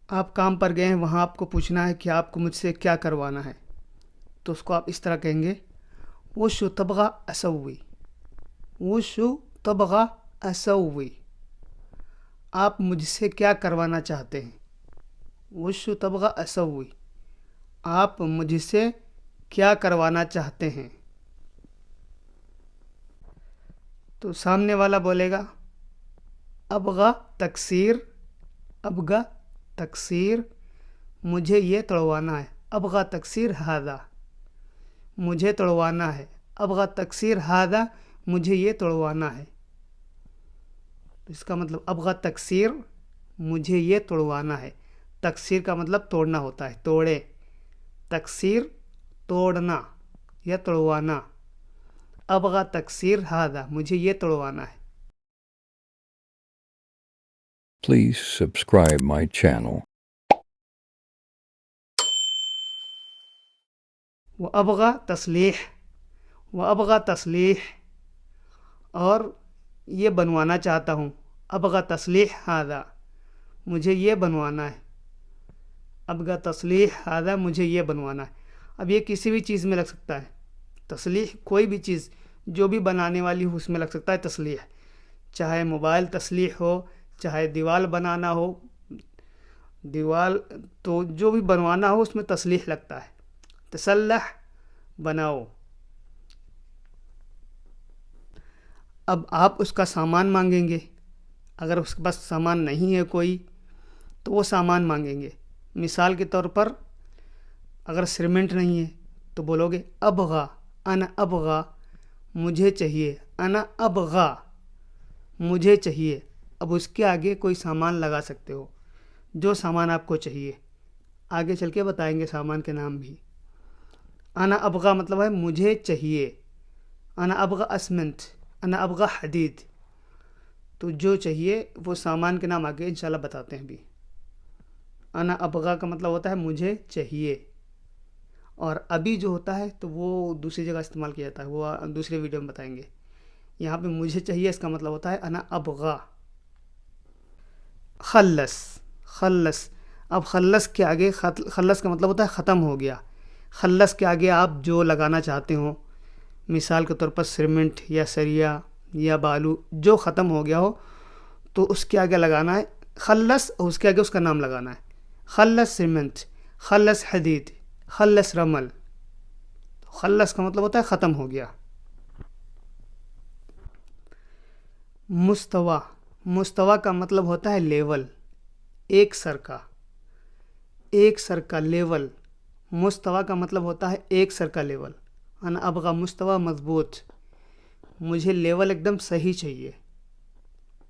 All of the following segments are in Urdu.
آپ کام پر گئے ہیں، وہاں آپ کو پوچھنا ہے کہ آپ کو مجھ سے کیا کروانا ہے، تو اس کو آپ اس طرح کہیں گے وشو تبغى اسوي، وشو تبغى اسوي، آپ مجھ سے کیا کروانا چاہتے ہیں، وشو تبغى اسوي، آپ مجھ سے کیا کروانا چاہتے ہیں۔ تو سامنے والا بولے گا ابغى تکسیر، ابغى تکسیر، مجھے یہ توڑوانا ہے، ابغى تکسیر ھذا، مجھے توڑوانا ہے، ابغى تکسیر ھذا، مجھے یہ توڑوانا ہے۔ تو اس کا مطلب ابغى تکسیر، مجھے یہ توڑوانا ہے۔ تکسیر کا مطلب توڑنا ہوتا ہے، توڑے، تکسیر توڑنا یا توڑوانا، ابغى تکسیر ھذا، مجھے یہ توڑوانا ہے۔ Please subscribe my channel. وابغى تصلیح، وابغى تصلیح، اور یہ بنوانا چاہتا ہوں، ابغى تصلیح ھذا، مجھے یہ بنوانا ہے، ابغى تصلیح ھذا، مجھے یہ بنوانا ہے۔ اب یہ کسی بھی چیز میں لگ سکتا ہے، تصلیح کوئی بھی چیز جو بھی بنانے والی ہو اس میں لگ سکتا ہے تصلیح، چاہے موبائل تصلیح ہو، چاہے دیوال بنانا ہو، دیوال تو جو بھی بنوانا ہو اس میں تصلیح لگتا ہے، تصلح، بناؤ۔ اب آپ اس کا سامان مانگیں گے، اگر اس کے پاس سامان نہیں ہے کوئی تو وہ سامان مانگیں گے۔ مثال کے طور پر اگر سیمنٹ نہیں ہے تو بولو گے ابغى، انا ابغى، مجھے چاہیے، انا ابغى، مجھے چاہیے۔ اب اس کے آگے کوئی سامان لگا سکتے ہو، جو سامان آپ کو چاہیے، آگے چل کے بتائیں گے سامان کے نام بھی۔ انا ابغى مطلب ہے مجھے چاہیے، انا ابغى اسمنٹ، انا ابغى حدید، تو جو چاہیے وہ سامان کے نام آگے انشاءاللہ بتاتے ہیں بھی۔ انا ابغى کا مطلب ہوتا ہے مجھے چاہیے، اور ابھی جو ہوتا ہے تو وہ دوسری جگہ استعمال کیا جاتا ہے، وہ دوسرے ویڈیو میں بتائیں گے۔ یہاں پہ مجھے چاہیے اس کا مطلب ہوتا ہے انا ابغى۔ خلص، خلص، اب خلص کے آگے، خلص کا مطلب ہوتا ہے ختم ہو گیا۔ خلص کے آگے آپ جو لگانا چاہتے ہوں، مثال کے طور پر سیمنٹ یا سریا یا بالو، جو ختم ہو گیا ہو تو اس کے آگے لگانا ہے خلص، اور اس کے آگے اس کا نام لگانا ہے۔ خلص سیمنٹ، خلص حدید، خلص رمل۔ خلص کا مطلب ہوتا ہے ختم ہو گیا۔ مستوی، مستوی کا مطلب ہوتا ہے لیول، ایک سر کا، ایک سر کا لیول۔ مستوی کا مطلب ہوتا ہے ایک سر کا لیول۔ انا ابغى مستوی مضبوط، مجھے لیول ایک دم صحیح چاہیے،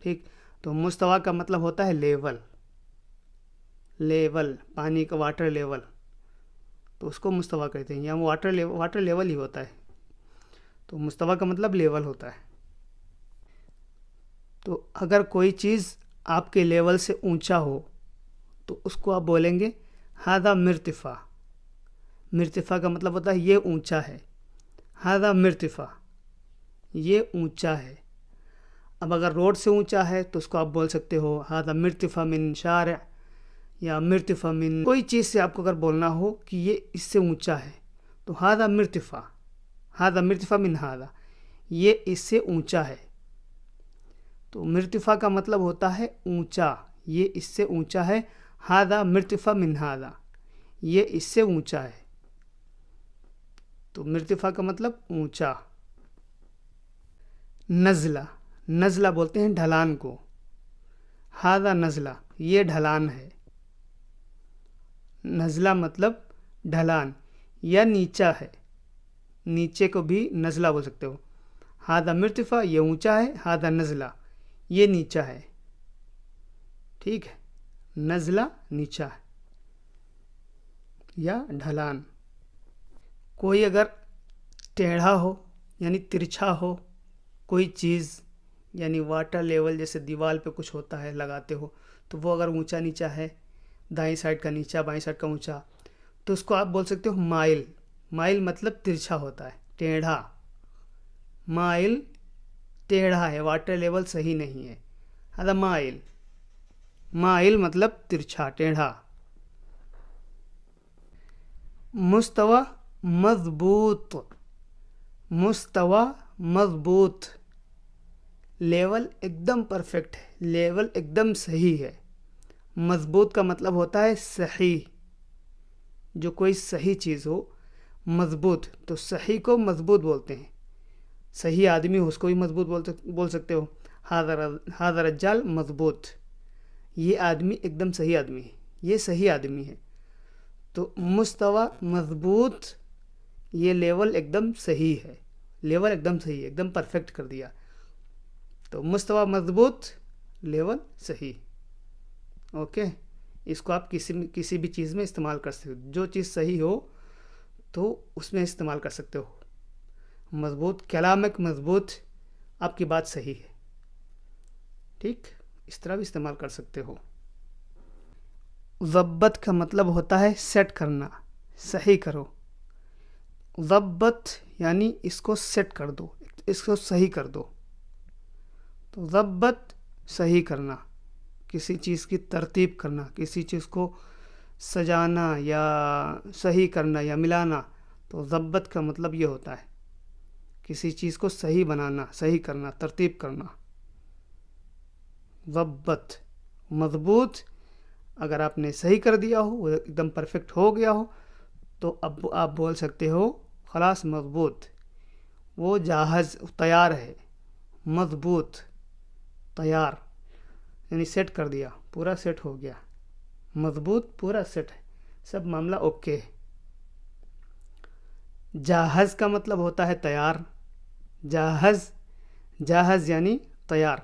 ٹھیک۔ تو مستوی کا مطلب ہوتا ہے لیول، لیول، پانی کا واٹر لیول، تو اس کو مستوی کہتے ہیں، یا واٹر لیول ہی ہوتا ہے، تو مستوی کا مطلب لیول ہوتا ہے۔ تو اگر کوئی چیز آپ کے لیول سے اونچا ہو تو اس کو آپ بولیں گے ھذا مرتفع۔ مرتفع کا مطلب ہوتا ہے یہ اونچا ہے، ھذا مرتفع، یہ اونچا ہے۔ اب اگر روڈ سے اونچا ہے تو اس کو آپ بول سکتے ہو ھذا مرتفع من شارع، یا مرتفع من، کوئی چیز سے آپ کو اگر بولنا ہو کہ یہ اس سے اونچا ہے تو ھذا مرتفع، ھذا مرتفع من ھذا، یہ اس سے اونچا ہے۔ تو مرتفع کا مطلب ہوتا ہے اونچا، یہ اس سے اونچا ہے، ھذا مرتفع من ھذا، یہ اس سے اونچا ہے۔ تو مرتفع کا مطلب اونچا۔ نزلہ، نزلہ بولتے ہیں ڈھلان کو، ھذا نزلہ، یہ ڈھلان ہے۔ نزلہ مطلب ڈھلان یا نیچا ہے، نیچے کو بھی نزلہ بول سکتے ہو۔ ھذا مرتفع، یہ اونچا ہے، ھذا نزلہ، یہ نیچا ہے، ٹھیک ہے۔ نزلہ نیچا ہے یا ڈھلان۔ کوئی اگر ٹیڑھا ہو یعنی ترچھا ہو کوئی چیز، یعنی واٹر لیول جیسے دیوال پہ کچھ ہوتا ہے لگاتے ہو، تو وہ اگر اونچا نیچا ہے، دائیں سائڈ کا نیچا بائیں سائڈ کا اونچا، تو اس کو آپ بول سکتے ہو مائل۔ مائل مطلب ترچھا ہوتا ہے، ٹیڑھا، مائل ٹیڑھا ہے، واٹر لیول صحیح نہیں ہے، ھذا مائل، مائل مطلب ترچھا، ٹیڑھا۔ مستوى مضبوط، مستوى مضبوط، لیول ایک دم پرفیکٹ ہے، لیول ایک دم صحیح ہے۔ مضبوط کا مطلب ہوتا ہے صحیح، جو کوئی صحیح چیز ہو مضبوط، تو صحیح کو مضبوط بولتے ہیں۔ صحیح آدمی ہو اس کو بھی مضبوط بول سکتے ہو، ھذا رجال مضبوط، یہ آدمی ایک دم صحیح آدمی ہے، یہ صحیح آدمی ہے۔ تو مستوی مضبوط، یہ لیول ایک دم صحیح ہے، لیول ایک دم صحیح ہے، ایک دم پرفیکٹ کر دیا۔ تو مستوی مضبوط، لیول صحیح۔ اوکے، اس کو آپ کسی بھی چیز میں استعمال کر سکتے ہو، جو چیز صحیح ہو تو اس میں استعمال کر سکتے ہو۔ مضبوط، کلامک مضبوط، آپ کی بات صحیح ہے، ٹھیک، اس طرح بھی استعمال کر سکتے ہو۔ ضبط کا مطلب ہوتا ہے سیٹ کرنا، صحیح کرو۔ ضبط یعنی اس کو سیٹ کر دو، اس کو صحیح کر دو۔ تو ضبط صحیح کرنا، کسی چیز کی ترتیب کرنا، کسی چیز کو سجانا یا صحیح کرنا یا ملانا۔ تو ضبط کا مطلب یہ ہوتا ہے کسی چیز کو صحیح بنانا، صحیح کرنا، ترتیب کرنا۔ ضبط، مضبوط، اگر آپ نے صحیح کر دیا ہو، وہ ایک دم پرفیکٹ ہو گیا ہو، تو اب آپ بول سکتے ہو خلاص مضبوط، وہ جاہز، تیار ہے۔ مضبوط، تیار، یعنی سیٹ کر دیا، پورا سیٹ ہو گیا۔ مضبوط، پورا سیٹ ہے، سب معاملہ اوکے ہے۔ جاہز کا مطلب ہوتا ہے تیار۔ جاہز یعنی تیار۔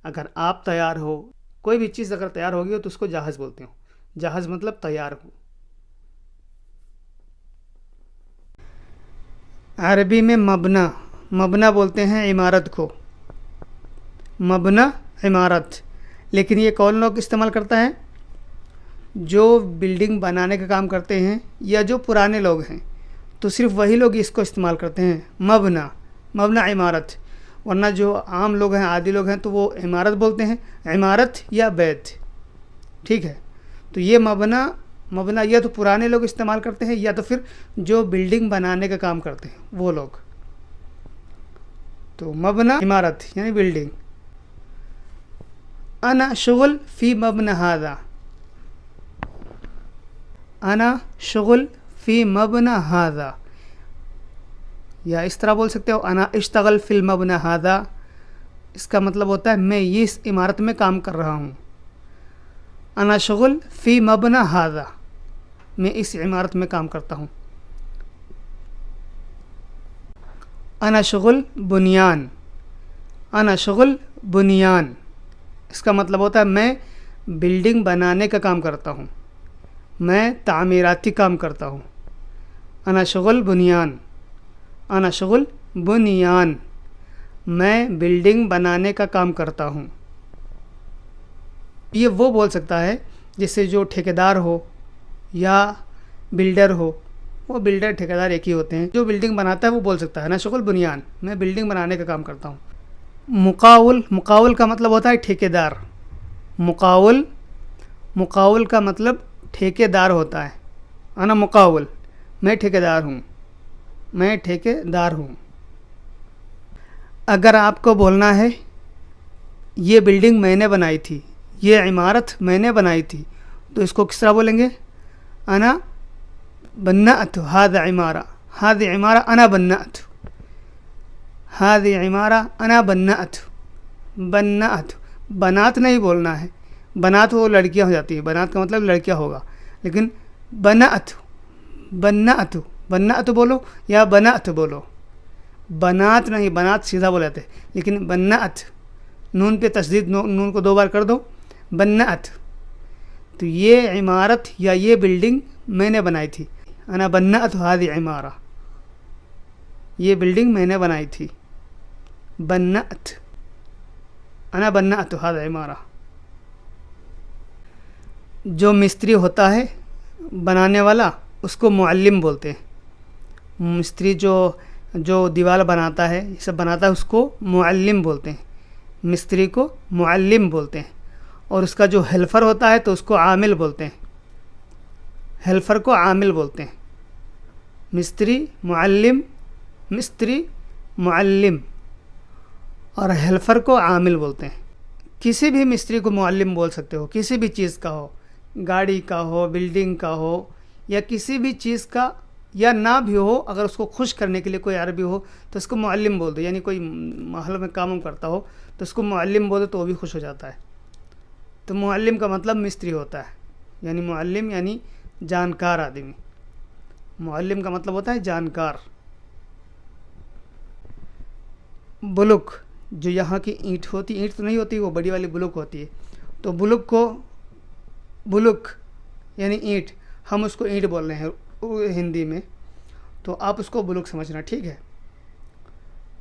اگر آپ تیار ہو، کوئی بھی چیز اگر تیار ہوگی ہو تو اس کو جاہز بولتے ہو۔ جاہز مطلب تیار ہو۔ عربی میں مبنا بولتے ہیں عمارت کو، مبنا عمارت۔ لیکن یہ کون لوگ استعمال کرتا ہے؟ جو بلڈنگ بنانے کا کام کرتے ہیں یا جو پرانے لوگ ہیں، تو صرف وہی لوگ اس کو استعمال کرتے ہیں، مبنا عمارت۔ ورنہ جو عام لوگ ہیں، عادی لوگ ہیں، تو وہ عمارت بولتے ہیں، عمارت یا بیت، ٹھیک ہے۔ تو یہ مبنا یا تو پرانے لوگ استعمال کرتے ہیں یا تو پھر جو بلڈنگ بنانے کا کام کرتے ہیں وہ لوگ۔ تو مبنا عمارت یعنی بلڈنگ۔ انا شغل فی مبنى هذا، انا شغل فی مبنى هذا، یا اس طرح بول سکتے ہو انا اشتغل فی المبنى هذا۔ اس کا مطلب ہوتا ہے میں اس عمارت میں کام کر رہا ہوں۔ انا شغل فی مبنى هذا، میں اس عمارت میں کام کرتا ہوں۔ انا شغل بنیان، انا شغل بنیان، اس کا مطلب ہوتا ہے میں بلڈنگ بنانے کا کام کرتا ہوں، میں تعمیراتی کام کرتا ہوں۔ انا شغل بنیان، انا شغل بنیان، میں بلڈنگ بنانے کا کام کرتا ہوں۔ یہ وہ بول سکتا ہے جیسے جو ٹھیکیدار ہو یا بلڈر ہو، وہ بلڈر ٹھیکیدار ایک ہی ہوتے ہیں۔ جو بلڈنگ بناتا ہے وہ بول سکتا ہے انا شغل بنیان، میں بلڈنگ بنانے کا کام کرتا ہوں۔ مقاول کا مطلب ہوتا ہے ٹھیکیدار۔ مقاول کا مطلب ٹھیکیدار ہوتا ہے۔ انا مقاول، میں ٹھیکیدار ہوں، میں ٹھیکیدار ہوں۔ اگر آپ کو بولنا ہے یہ بلڈنگ میں نے بنائی تھی، یہ عمارت میں نے بنائی تھی، تو اس کو کس طرح بولیں گے؟ انا بنأت هذا عمارة، هذه عمارة انا بنأت، هذه عمارة انا بنأت۔ بنات نہیں بولنا ہے، بنات وہ لڑکیاں ہو جاتی ہیں، بنات کا مطلب لڑکیاں ہوگا، لیکن بنأت بولو یا بنأت بولو، بنات نہیں، بنات سیدھا بول جاتے ہیں، لیکن بنأت، نون پہ تشدید، نون کو 2 بار کر دو، بنأت۔ تو یہ عمارت یا یہ بلڈنگ میں نے بنائی تھی، انا بنأت هذه عمارة، یہ بلڈنگ میں نے بنائی تھی۔ بنأت، انا بنأت هذه عمارة۔ جو مستری ہوتا ہے بنانے والا، اس کو معلم بولتے ہیں۔ مستری جو دیوار بناتا ہے، یہ سب بناتا ہے، اس کو معلم بولتے ہیں، مستری کو معلم بولتے ہیں۔ اور اس کا جو ہیلفر ہوتا ہے تو اس کو عامل بولتے ہیں، ہیلفر کو عامل بولتے ہیں۔ مستری معلم، مستری معلم، اور ہیلفر کو عامل بولتے ہیں۔ کسی بھی مستری کو معلم بول سکتے ہو، کسی بھی چیز کا ہو، گاڑی کا ہو، بلڈنگ کا ہو، یا کسی بھی چیز کا، یا نہ بھی ہو، اگر اس کو خوش کرنے کے لیے کوئی عربی ہو تو اس کو معلم بول دو، یعنی کوئی محل میں کام کرتا ہو تو اس کو معلم بول دو تو وہ بھی خوش ہو جاتا ہے۔ تو معلم کا مطلب مستری ہوتا ہے، یعنی معلم یعنی جانکار آدمی، معلم کا مطلب ہوتا ہے جانکار۔ بلک، جو یہاں کی اینٹ ہوتی، اینٹ تو نہیں ہوتی، وہ بڑی والی بلک ہوتی ہے، تو بلک کو، بلک یعنی اینٹ، ہم اس کو اینٹ بول رہے ہیں ہندی میں، تو آپ اس کو بلک سمجھنا، ٹھیک ہے؟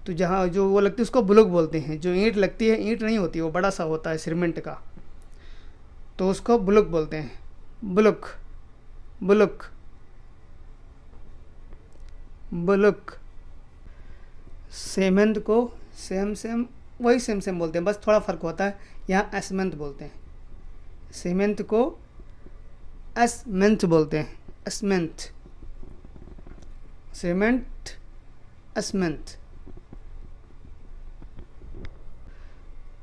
تو جہاں جو وہ لگتی ہے اس کو بلک بولتے ہیں، جو اینٹ لگتی ہے، اینٹ نہیں ہوتی، وہ بڑا سا ہوتا ہے سیمنٹ کا، تو اس کو بلک بولتے ہیں۔ بلک، بلک، بلک۔ سیمنٹ کو سیم وہی سیم بولتے ہیں، بس تھوڑا فرق ہوتا ہے، یہاں اسمنٹ بولتے ہیں، سیمنٹ کو اسمنٹ بولتے ہیں، اسمنٹ، سیمنٹ، اسمنٹ۔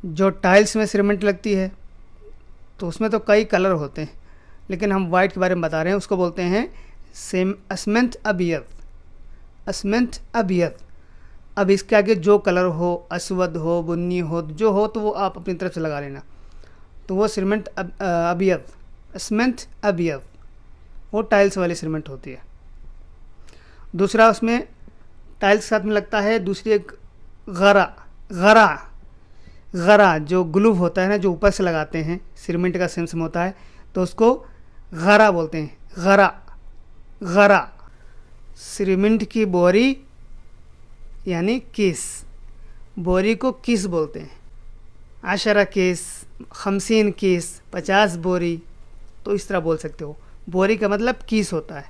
جو ٹائلس میں سیمنٹ لگتی ہے تو اس میں تو کئی کلر ہوتے ہیں، لیکن ہم وائٹ کے بارے میں بتا رہے ہیں، اس کو بولتے ہیں اسمنٹ ابیض، اسمنٹ ابیض۔ اب اس کے آگے جو کلر ہو، اسود ہو، بنی ہو، جو ہو تو وہ آپ اپنی طرف سے لگا لینا، تو وہ سیمنٹ ابیض، اسمنٹ ابیض، وہ ٹائلس والی سیمنٹ ہوتی ہے۔ دوسرا اس میں ٹائلس کے ساتھ میں لگتا ہے دوسری ایک غرا، غرا، غرا جو گلو ہوتا ہے نا، جو اوپر سے لگاتے ہیں، سیمنٹ کا سیم ہوتا ہے، تو اس کو غرا بولتے ہیں، غرا، غرا۔ سیمنٹ کی بوری یعنی کیس، بوری کو کیس بولتے ہیں، 10 کیس، 50 کیس، 50 بوری، تو اس طرح بول سکتے ہو۔ بوری کا مطلب کیس ہوتا ہے،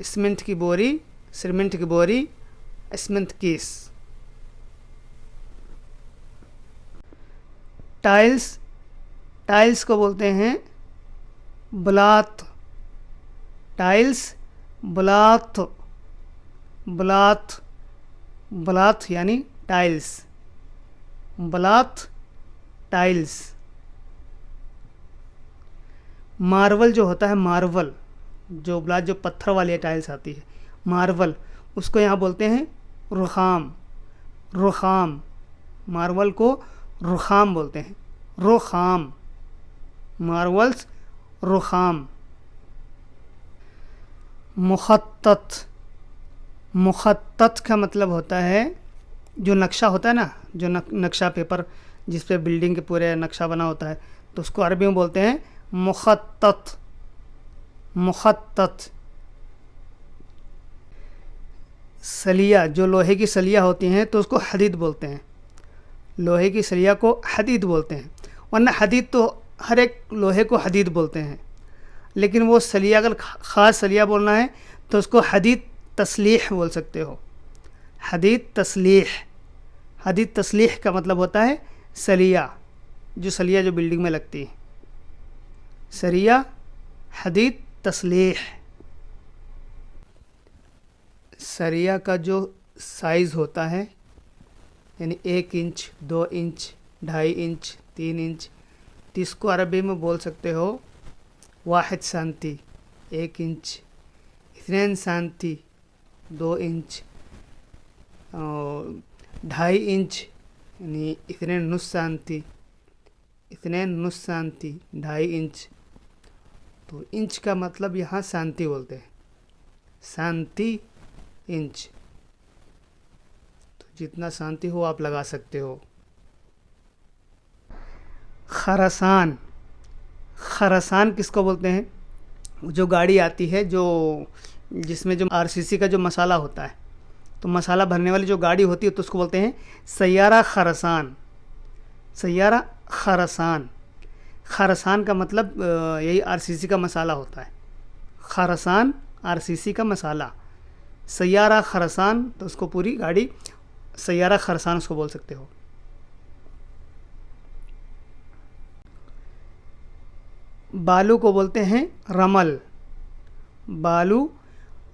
سیمنٹ کی بوری، سیمنٹ کی بوری، سیمنٹ کیس۔ ٹائلس، ٹائلس کو بولتے ہیں بلات، ٹائلس، بلات، بلات، بلات یعنی ٹائلس، بلات، ٹائلس۔ مارول جو ہوتا ہے، مارول، جو بلات، جو پتھر والی ٹائلس آتی ہے، مارول، اس کو یہاں بولتے ہیں رخام، رخام، مارول کو رخام بولتے ہیں، رخام، مارولز، رخام۔ مخطط، مخطط کا مطلب ہوتا ہے جو نقشہ ہوتا ہے نا، جو نقشہ پیپر جس پہ بلڈنگ کے پورے نقشہ بنا ہوتا ہے، تو اس کو عربی میں بولتے ہیں مخطط، مخطط۔ سلیہ، جو لوہے کی سلیہ ہوتی ہیں تو اس کو حدید بولتے ہیں، لوہے کی سلیہ کو حدید بولتے ہیں، ورنہ حدید تو ہر ایک لوہے کو حدید بولتے ہیں، لیکن وہ سلیہ اگر خاص سلیہ بولنا ہے تو اس کو حدید تسلیح بول سکتے ہو، حدید تسلیح۔ حدید تسلیح کا مطلب ہوتا ہے سلیہ، جو سلیہ جو بلڈنگ میں لگتی ہے، سلیہ، حدید تسلیح۔ سلیہ کا جو سائز ہوتا ہے، یعنی 1 انچ، 2 انچ، 2.5 انچ، 3 انچ، تو اس کو عربی میں بول سکتے ہو 1 سانتی، 1 انچ، 2 سانتی، 2 انچ، 2.5 انچ یعنی 2 سانتی، 2 سانتی، 2.5 انچ۔ تو انچ کا مطلب یہاں سانتی بولتے ہیں، سانتی، انچ، تو جتنا سانتی ہو آپ لگا سکتے ہو۔ خرسان، خرسان کس کو بولتے ہیں؟ جو گاڑی آتی ہے، جو جس میں جو RCC کا جو مسالہ ہوتا ہے، تو مسالہ بھرنے والی جو گاڑی ہوتی ہے تو اس کو بولتے ہیں سیارہ خرسان، سیارہ خرسان۔ خرسان کا مطلب یہی RCC کا مسالہ ہوتا ہے، خرسان، RCC کا مسالہ، سیارہ خرسان، تو اس کو پوری گاڑی سیارہ خرسان اس کو بول سکتے ہو۔ بالو کو بولتے ہیں رمل، بالو،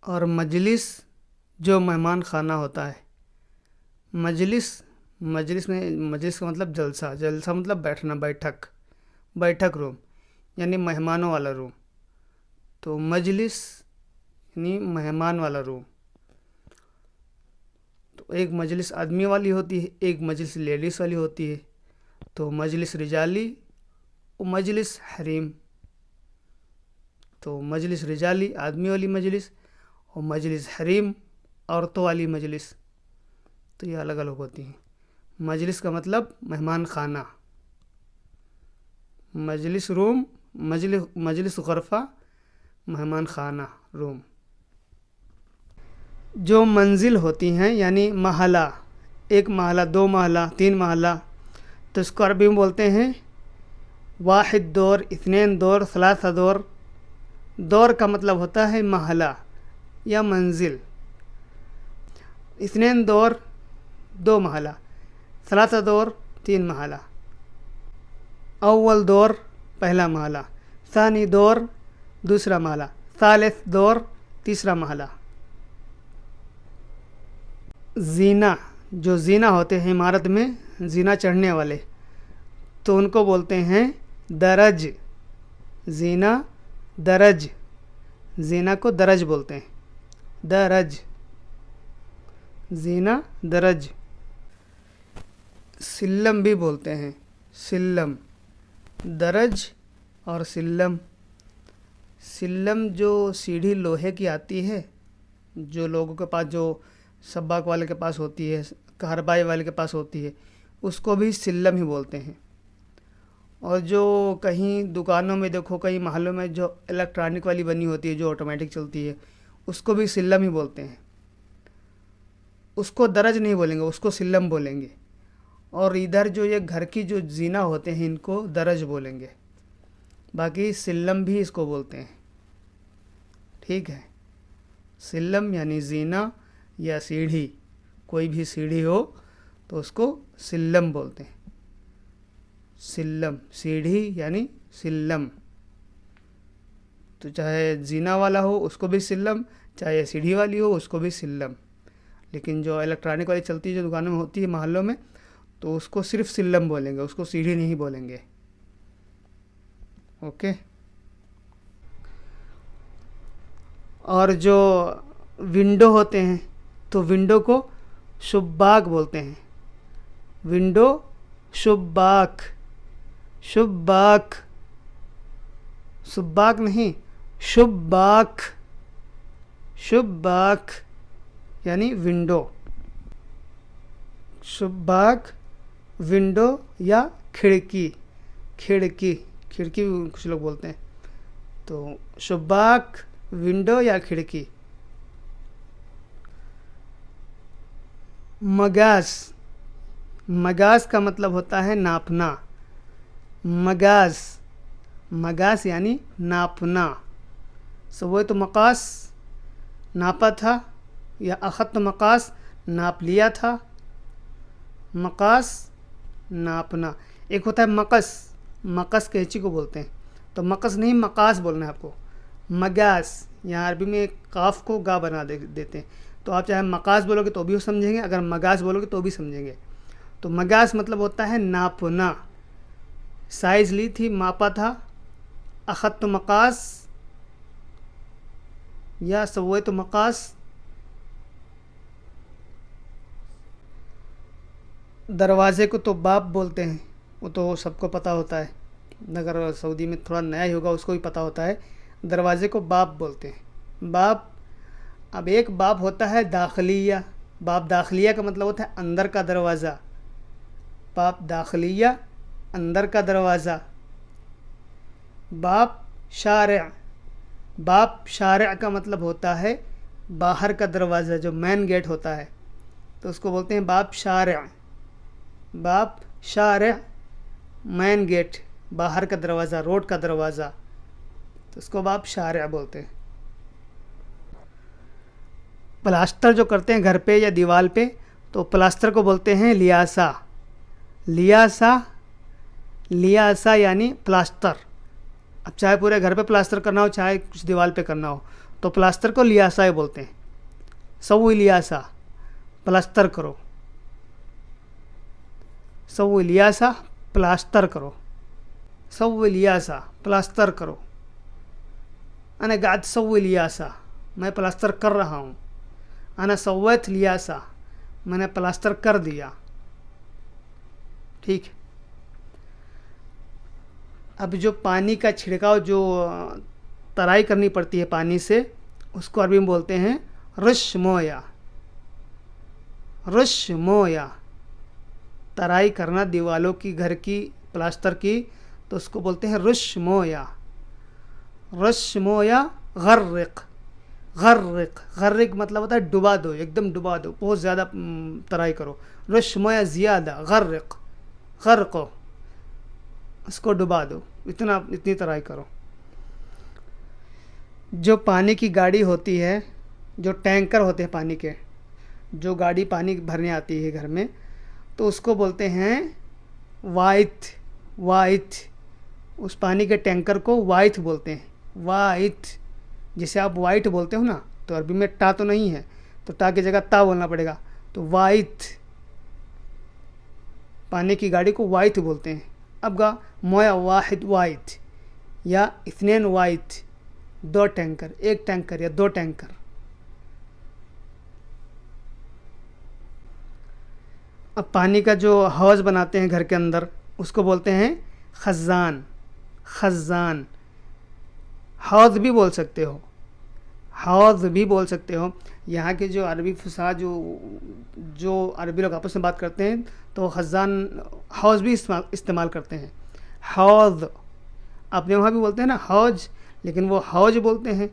اور مجلس جو مہمان خانہ ہوتا ہے، مجلس کا مطلب جلسہ، جلسہ مطلب بیٹھنا، بیٹھک روم یعنی مہمانوں والا روم، تو مجلس یعنی مہمان والا روم۔ تو ایک مجلس آدمی والی ہوتی ہے، ایک مجلس لیڈیز والی ہوتی ہے، تو مجلس رجالی و مجلس حریم۔ تو مجلس رجالی آدمی والی مجلس اور مجلس حریم عورتوں والی مجلس، تو یہ الگ الگ ہوتی ہیں۔ مجلس کا مطلب مہمان خانہ، مجلس روم، مجلس غرفہ، مہمان خانہ روم۔ جو منزل ہوتی ہیں یعنی محلہ، ایک محلہ، دو محلہ، تین محلہ، تو اس کو عربی میں بولتے ہیں واحد دور، اثنین دور، ثلاثہ دور۔ دور کا مطلب ہوتا ہے محلہ یا منزل۔ اثنین دور دو محلہ، ثلاثہ دور تین محلہ، اول دور پہلا محلہ، ثانی دور دوسرا محلہ، ثالث دور تیسرا محلہ۔ زینہ، جو زینہ ہوتے ہیں عمارت میں زینہ چڑھنے والے، تو ان کو بولتے ہیں درج۔ زینہ درج، زینہ کو درج بولتے ہیں، درج، زینہ درج۔ سلم بھی بولتے ہیں، سلم، درج اور سلم۔ سلم جو سیڑھی لوہے کی آتی ہے، جو لوگوں کے پاس، جو سباق والے کے پاس ہوتی ہے، کہربائی والے کے پاس ہوتی ہے، اس کو بھی سلم ہی بولتے ہیں۔ اور جو کہیں دکانوں میں دیکھو، کئی محلوں میں جو الیکٹرانک والی بنی ہوتی ہے، جو آٹومیٹک چلتی ہے، اس کو بھی سلم ہی بولتے ہیں۔ اس کو درج نہیں بولیں گے، اس کو سلم بولیں گے۔ اور ادھر جو یہ گھر کی جو زینہ ہوتے ہیں، ان کو درج بولیں گے، باقی سلم بھی اس کو بولتے ہیں۔ ٹھیک ہے، سلم یعنی زینہ یا سیڑھی، کوئی بھی سیڑھی ہو تو اس کو سلم بولتے ہیں۔ سلم، سیڑھی یعنی سلم۔ تو چاہے زینہ والا ہو اس کو بھی سلم، چاہے سیڑھی والی ہو اس کو بھی سلم۔ لیکن جو الیکٹرانک والی چلتی ہے، جو دکانوں میں ہوتی ہے محلوں میں، تو اس کو صرف سلم بولیں گے، اس کو سیڑھی نہیں بولیں گے۔ اوکے۔ اور جو ونڈو ہوتے ہیں، تو ونڈو کو شباک بولتے ہیں۔ ونڈو، شباک، شباک، سباک نہیں، شباک، شباک یعنی ونڈو۔ شباک، ونڈو یا کھڑکی، کھڑکی بھی کچھ لوگ بولتے ہیں۔ تو شباک، ونڈو یا کھڑکی۔ مگاز، مگاز کا مطلب ہوتا ہے ناپنا۔ مگاز، مگاز یعنی ناپنا۔ سویت تو مقاس، ناپا تھا، یا اخذت مقاس، ناپ لیا تھا۔ مقاس، ناپنا۔ ایک ہوتا ہے مقص، مقص قینچی کو بولتے ہیں، تو مقص نہیں مقاس بولنا ہے آپ کو۔ مگاز، یہاں عربی میں ایک قاف کو گا بنا دیتے ہیں، تو آپ چاہے مقاس بولو گے تو بھی سمجھیں گے، اگر مگاز بولو گے تو بھی سمجھیں گے۔ تو مگاز مطلب ہوتا ہے ناپنا۔ سائز لی تھی، ماپا تھا، اخذت مقاس یا سویت مقاس۔ دروازے کو تو باب بولتے ہیں، وہ تو سب کو پتہ ہوتا ہے، اگر سعودی میں تھوڑا نیا ہی ہوگا اس کو بھی پتہ ہوتا ہے، دروازے کو باب بولتے ہیں۔ باب، اب ایک باب ہوتا ہے داخلیہ۔ باب داخلیہ کا مطلب ہوتا ہے اندر کا دروازہ۔ باب داخلیہ، اندر کا دروازہ۔ باب شارع، باب شارع کا مطلب ہوتا ہے باہر کا دروازہ، جو مین گیٹ ہوتا ہے، تو اس کو بولتے ہیں باب شارع۔ باب شارع، مین گیٹ، باہر کا دروازہ، روڈ کا دروازہ، تو اس کو باب شارع بولتے ہیں۔ پلاسٹر جو کرتے ہیں گھر پہ یا دیوار پہ تو پلاسٹر کو بولتے ہیں لیاسا. لیاسا لیاسا یعنی پلاسٹر. اب چاہے پورے گھر پہ پلاسٹر کرنا ہو چاہے کچھ دیوار پہ کرنا ہو تو پلاسٹر کو لیاسا ہی بولتے ہیں. سوی لیاسا پلاسٹر کرو. سوی لیاسا پلاسٹر کرو. سوی لیاسا پلاسٹر کرو. انا قاعد سوی لیاسا میں پلاسٹر کر رہا ہوں. انا سویت لیاسا میں نے پلاسٹر کر دیا. ٹھیک. اب جو پانی کا چھڑکاؤ جو ترائی کرنی پڑتی ہے پانی سے اس کو عربی میں بولتے ہیں رش مویا. رش مویا ترائی کرنا دیوالوں کی گھر کی پلاسٹر کی تو اس کو بولتے ہیں رش مویا. رش مویا غرق. غرق غرق مطلب ہوتا ہے ڈبا دو, ایک دم ڈبا دو, بہت زیادہ ترائی کرو. رش مویا زیادہ, غرق غرقو اس کو ڈبا دو, اتنی ترائی کرو. جو پانی کی گاڑی ہوتی ہے, جو ٹینکر ہوتے ہیں پانی کے, جو گاڑی پانی بھرنے آتی ہے گھر میں تو اس کو بولتے ہیں وائت. وائت اس پانی کے ٹینکر کو وائت بولتے ہیں. وائت جسے آپ وائٹ بولتے ہو نا تو عربی میں ٹا تو نہیں ہے تو ٹا کی جگہ تا بولنا پڑے گا. تو وائت پانی کی گاڑی کو وائت بولتے ہیں. اب گا مویا واحد وائت یا اثنین وائت, دو ٹینکر, ایک ٹینکر یا دو ٹینکر. اب پانی کا جو حوض بناتے ہیں گھر کے اندر اس کو بولتے ہیں خزان. خزان حوض بھی بول سکتے ہو, حوض بھی بول سکتے ہو. یہاں کے جو عربی فصاح جو عربی لوگ آپس میں بات کرتے ہیں تو خزان حوض بھی استعمال کرتے ہیں. حوض اپنے وہاں بھی بولتے ہیں نا حوض, لیکن وہ حوض بولتے ہیں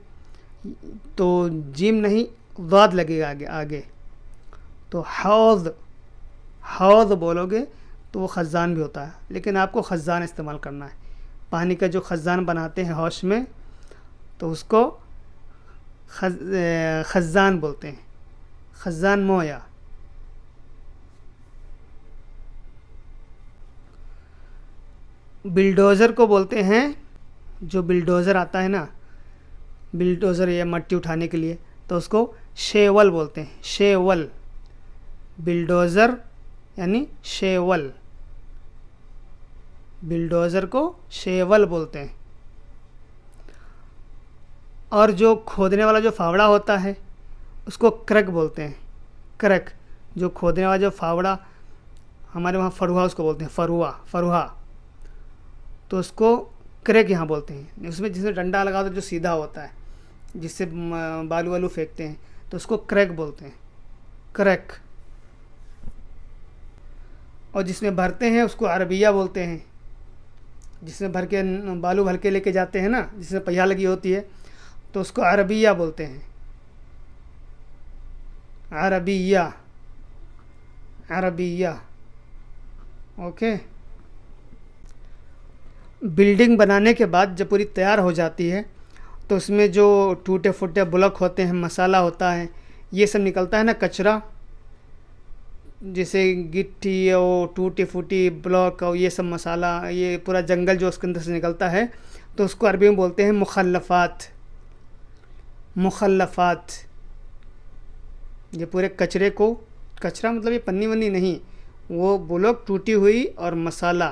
تو جیم نہیں ضاد لگے گا آگے. تو حوض حوض بولو گے تو وہ خزان بھی ہوتا ہے, لیکن آپ کو خزان استعمال کرنا ہے. پانی کا جو خزان بناتے ہیں حوض میں تو اس کو خزان بولتے ہیں. خزان مویا. بلڈوزر کو بولتے ہیں, جو بلڈوزر آتا ہے نا, بلڈوزر یا مٹی اٹھانے کے لیے تو اس کو شیول بولتے ہیں. شیول بلڈوزر یعنی شیول. بلڈوزر کو شیول بولتے ہیں. اور جو کھودنے والا جو فاوڑا ہوتا ہے اس کو کرک بولتے ہیں. کرک جو کھودنے والا جو فاوڑا, ہمارے وہاں فروہا اس کو بولتے ہیں. فروہا تو اس کو کریک یہاں بولتے ہیں. اس میں جس میں ڈنڈا لگا تو جو سیدھا ہوتا ہے جس سے بالو والو پھینکتے ہیں تو اس کو کریک بولتے ہیں. کریک. اور جس میں بھرتے ہیں اس کو عربیہ بولتے ہیں. جس میں بھر کے بالو بھر کے لے کے جاتے ہیں نا, جس میں پہیا لگی ہوتی ہے تو اس کو عربیہ بولتے ہیں. عربیہ. عربیہ. اوکے. بلڈنگ بنانے کے بعد جب پوری تیار ہو جاتی ہے تو اس میں جو ٹوٹے پھوٹے بلاک ہوتے ہیں, مسالہ ہوتا ہے, یہ سب نکلتا ہے نا کچرا, جیسے گٹی اور ٹوٹی پھوٹی بلاک اور یہ سب مسالہ, یہ پورا جنگل جو اس کے اندر سے نکلتا ہے تو اس کو عربی میں بولتے ہیں مخلفات. مخلفات یہ پورے کچرے کو, کچرا مطلب یہ پنی ونی نہیں, وہ بلاک ٹوٹی ہوئی اور مسالہ,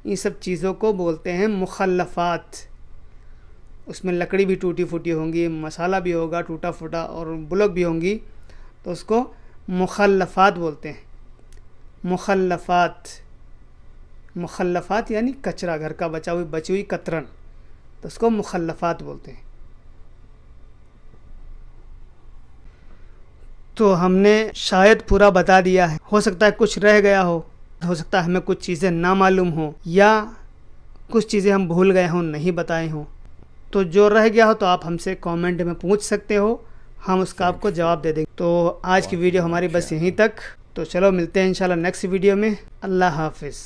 ان سب چیزوں کو بولتے ہیں مخلفات. اس میں لکڑی بھی ٹوٹی پھوٹی ہوں گی, مسالہ بھی ہوگا ٹوٹا پھوٹا اور بلاک بھی ہوں گی تو اس کو مخلفات بولتے ہیں. مخلفات. مخلفات یعنی کچرا, گھر کا بچی ہوئی کترن, تو اس کو مخلفات بولتے ہیں. تو ہم نے شاید پورا بتا دیا ہے, ہو سکتا ہے کچھ رہ گیا ہو سکتا ہے ہمیں کچھ چیزیں نہ معلوم ہوں یا کچھ چیزیں ہم بھول گئے ہوں, نہیں بتائے ہوں. تو جو رہ گیا ہو تو آپ ہم سے کامنٹ میں پوچھ سکتے ہو, ہم اس کا آپ کو جواب دے دیں گے. تو آج کی ویڈیو ہماری بس یہیں تک. تو چلو ملتے ہیں انشاءاللہ نیکسٹ ویڈیو میں. اللہ حافظ.